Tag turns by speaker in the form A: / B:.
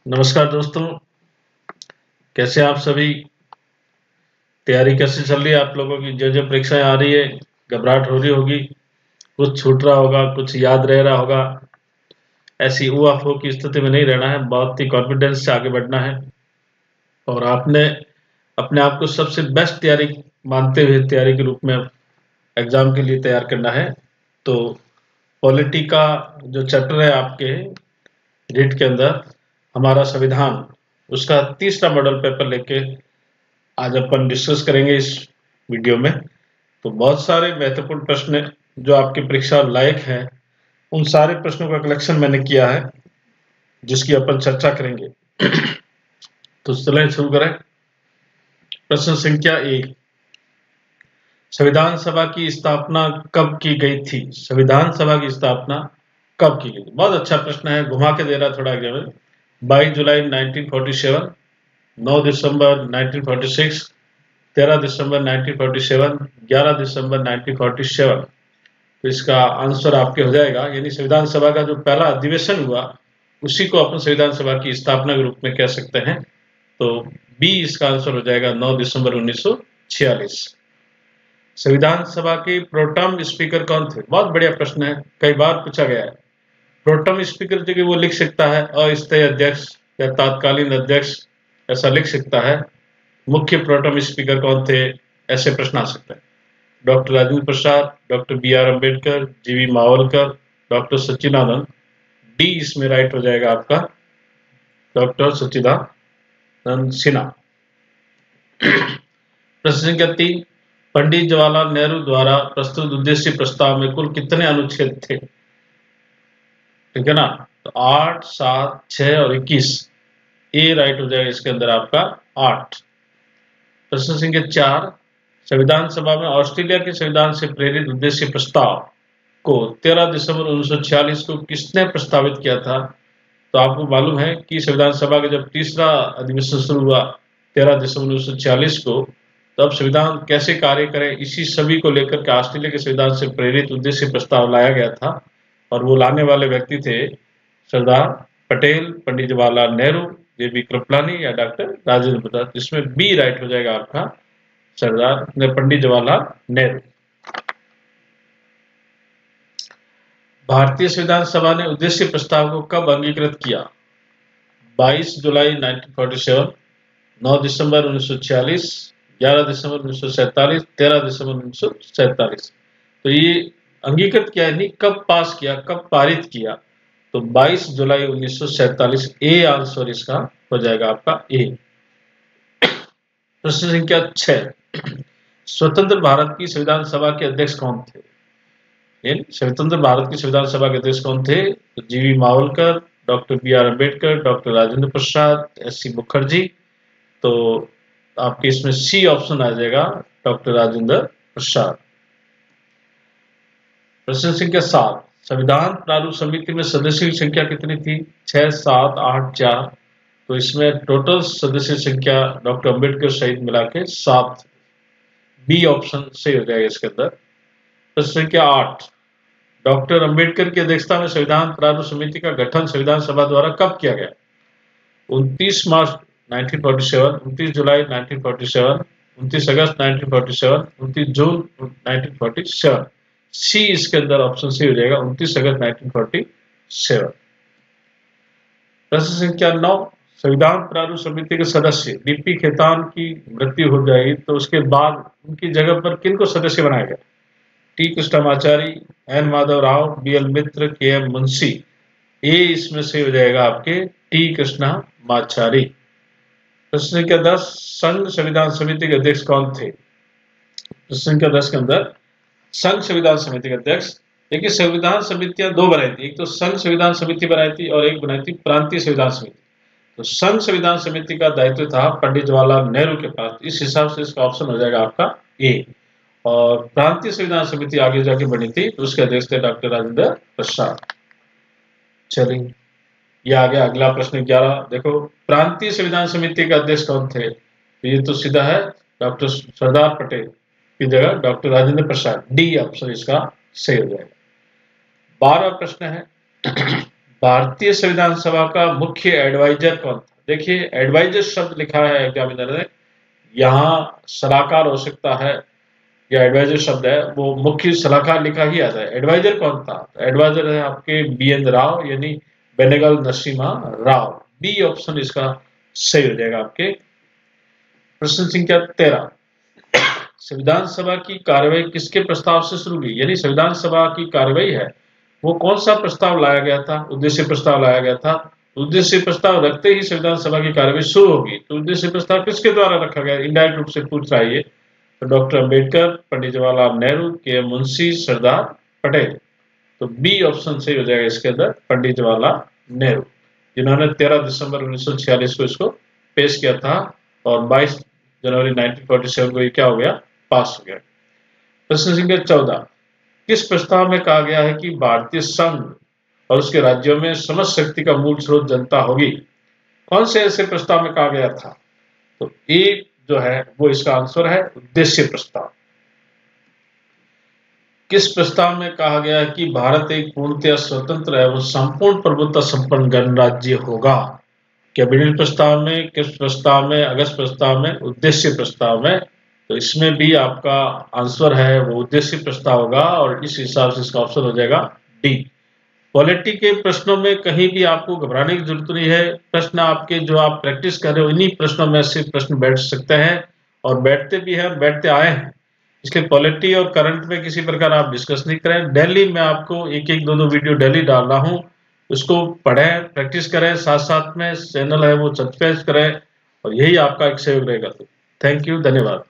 A: नमस्कार दोस्तों, कैसे आप सभी? तैयारी कैसे चल रही है आप लोगों की? जो परीक्षाएं आ रही है, घबराहट हो रही होगी, कुछ छूट रहा होगा, कुछ याद रह रहा होगा। ऐसी ऊहापोह की स्थिति में नहीं रहना है, बहुत ही कॉन्फिडेंस से आगे बढ़ना है। और आपने अपने आप को सबसे बेस्ट तैयारी मानते हुए तैयारी के रूप में एग्जाम के लिए तैयार करना है। तो पॉलिटी का जो चैप्टर है आपके रीट के अंदर, हमारा संविधान, उसका तीसरा मॉडल पेपर लेके आज अपन डिस्कस करेंगे इस वीडियो में। तो बहुत सारे महत्वपूर्ण प्रश्न जो आपकी परीक्षा लायक हैं, उन सारे प्रश्नों का कलेक्शन मैंने किया है, जिसकी अपन चर्चा करेंगे। तो चलें शुरू करें। प्रश्न संख्या 1, संविधान सभा की स्थापना कब की गई थी? संविधान सभा की स्थापना कब की गई थी? बहुत अच्छा प्रश्न है, घुमा के दे रहा थोड़ा एग्जाम। 22 जुलाई 1947, 9 दिसंबर 1946, 13 दिसंबर 1947, 11 दिसंबर 1947। तो इसका आंसर आपके हो जाएगा, यानी संविधान सभा का जो पहला अधिवेशन हुआ, उसी को अपन संविधान सभा की स्थापना के रूप में कह सकते हैं। तो बी इसका आंसर हो जाएगा, 9 दिसंबर 1946। संविधान सभा के प्रोटम स्पीकर कौन थे? बहुत बढ़िया प्रश्न है, कई बार पूछा गया है। प्रोटम स्पीकर जो कि वो लिख सकता है अस्थायी अध्यक्ष या तत्कालीन अध्यक्ष, ऐसा लिख सकता है। मुख्य प्रोटम स्पीकर कौन थे, ऐसे प्रश्न आ सकते हैं। Doctor Rajendra Prasad, doctor B R. Ambedkar, G V. Mavalankar, doctor Sachchidananda. D इसमें राइट हो जाएगा आपका, डॉक्टर सच्चिदानंद सिन्हा। प्रश्न संख्या 3, पंडित जवाहरलाल नेहरू द्वारा प्रस्तुत उद्देश्य प्रस्ताव में कुल कितने अनुच्छेद थे? ठीक है ना? तो 8, 7, 6 और 21। ए राइट हो जाएगा इसके अंदर आपका 8। प्रश्न संख्या 4, संविधान सभा में ऑस्ट्रेलिया के संविधान से प्रेरित उद्देश्य प्रस्ताव को 13 दिसंबर 1946 को किसने प्रस्तावित किया था? तो आपको मालूम है कि संविधान सभा का जब तीसरा अधिवेशन शुरू हुआ 13 दिसंबर 1946 को, तब संविधान कैसे कार्य करे, इसी सभी को लेकर के ऑस्ट्रेलिया के संविधान से प्रेरित उद्देश्य प्रस्ताव लाया गया था। और वो लाने वाले व्यक्ति थे सरदार पटेल, पंडित जवाहरलाल नेहरू, जे.बी. कृपलानी या डॉक्टर राजेंद्र प्रसाद। इसमें बी राइट हो जाएगा आपका, सरदार पंडित जवाहरलाल नेहरू। भारतीय संविधान सभा ने उद्देश्य प्रस्ताव को कब अंगीकृत किया? 22 जुलाई 1947, 9 दिसंबर 1946, 11 दिसंबर 1947, 13 दिसंबर 1947। तो ये अंगीकृत किया यानी कब पास किया, कब पारित किया? तो 22 जुलाई 1947। ए आंसर इसका हो जाएगा आपका ए। प्रश्न संख्या 6, स्वतंत्र भारत की संविधान सभा के अध्यक्ष कौन थे? स्वतंत्र भारत की संविधान सभा के अध्यक्ष कौन थे? तो G V. Mavalankar, doctor B R. Ambedkar, doctor Rajendra Prasad, S C. Mukherjee. तो आपके इसमें सी ऑप्शन आ जाएगा, डॉक्टर राजेंद्र प्रसाद। प्रश्न संख्या 7, संविधान प्रारूप समिति में सदस्यों की संख्या कितनी थी? 6, 7, 8, 4। तो इसमें टोटल सदस्य संख्या डॉक्टर अम्बेडकर सहित मिला के 7। बी ऑप्शन सही हो जाएगा इसके अंदर। प्रश्न संख्या 8, डॉक्टर अम्बेडकर की अध्यक्षता में संविधान प्रारूप समिति का गठन संविधान सभा द्वारा कब किया गया? 29 मार्च 1947, 29 जुलाई 1947, 29 अगस्त 1947, 29 जून 1947। सी इसके अंदर ऑप्शन सी हो जाएगा, 29 अगस्त 1947। प्रश्न संख्या 9, संविधान प्रारूप समिति के सदस्य डी.पी. खेतान की मृत्यु हो जाएगी तो उसके बाद उनकी जगह पर किनको सदस्य बनाया गया? T. Krishnamachari, N. Madhava Rao, B L. Mitter, K M. Munshi. A इसमें से हो जाएगा आपके टी. कृष्णमाचारी। प्रश्न संख्या 10, संघ संविधान समिति के अध्यक्ष कौन थे? प्रश्न संख्या 10 के अंदर संघ संविधान समिति के अध्यक्ष, देखिए संविधान समितियां दो बनाई थी, एक तो संघ संविधान समिति बनाई थी और एक बनाई थी प्रांतीय संविधान समिति। तो संघ संविधान समिति का दायित्व था पंडित जवाहरलाल नेहरू के पास, इस हिसाब से इसका ऑप्शन हो जाएगा आपका ए। और प्रांतीय संविधान समिति आगे जाके बनी थी, तो उसके अध्यक्ष थे डॉक्टर राजेंद्र प्रसाद। चलिए ये आ गया अगला प्रश्न 11। देखो प्रांतीय संविधान समिति के अध्यक्ष कौन थे? तो ये तो सीधा है, डॉक्टर सरदार पटेल की जगह डॉक्टर राजेंद्र प्रसाद। डी ऑप्शन इसका सही हो जाएगा। 12वां प्रश्न है, भारतीय संविधान सभा का मुख्य एडवाइजर कौन था? देखिए एडवाइजर शब्द लिखा है एग्जामिनर ने, यहाँ सलाहकार हो सकता है, या एडवाइजर शब्द है वो मुख्य सलाहकार लिखा ही आता है। एडवाइजर कौन था? एडवाइजर है आपके BN राव यानी बेनेगल नरसिम्हा राव। बी ऑप्शन इसका सही हो जाएगा आपके। प्रश्न संख्या 13, संविधान सभा की कार्यवाही किसके प्रस्ताव से शुरू हुई? यानी संविधान सभा की कार्यवाही है वो कौन सा प्रस्ताव लाया गया था? उद्देश्य प्रस्ताव लाया गया था। उद्देश्य प्रस्ताव रखते ही संविधान सभा की कार्यवाही शुरू होगी। तो उद्देश्य प्रस्ताव किसके द्वारा रखा गया? इनडायरेक्ट रूप से पूछ रहा है ये। तो डॉक्टर अंबेडकर, पंडित जवाहरलाल नेहरू, के मुंशी, सरदार पटेल। तो बी ऑप्शन सही हो जाएगा इसके अंदर, पंडित जवाहरलाल नेहरू, जिन्होंने 13 दिसंबर 1946 को इसको पेश किया था और 22 जनवरी 1947 को ये क्या हो गया? पास हो गया। प्रश्न संख्या 14, किस प्रस्ताव में कहा गया है कि भारतीय संघ और उसके राज्यों में समस्त शक्ति का मूल स्रोत जनता होगी? कौन से ऐसे प्रस्ताव में कहा गया था? तो ए जो है वो इसका आंसर है उद्देश्य प्रस्ताव। किस प्रस्ताव में कहा गया है कि भारत एक पूर्णतया स्वतंत्र एवं संपूर्ण प्रभुत्व संपन्न गणराज्य होगा? कैबिनेट प्रस्ताव में, किस प्रस्ताव में, अगस्त प्रस्ताव में, उद्देश्य प्रस्ताव में? तो इसमें भी आपका आंसर है वो उद्देश्य प्रस्ताव होगा और इस हिसाब से इसका ऑप्शन हो जाएगा डी। पॉलिटी के प्रश्नों में कहीं भी आपको घबराने की जरूरत नहीं है। प्रश्न आपके जो आप प्रैक्टिस कर रहे हो इन्हीं प्रश्नों में से प्रश्न बैठ सकते हैं और बैठते भी हैं, बैठते आए हैं। इसलिए पॉलिटी और करंट में किसी प्रकार आप डिस्कस नहीं करें। डेली मैं आपको एक एक दो दो वीडियो डेली डाल रहा हूँ, उसको पढ़ें, प्रैक्टिस करें, साथ साथ में चैनल है वो सब्सक्राइब करें और यही आपका एक सहयोग रहेगा। थैंक यू, धन्यवाद।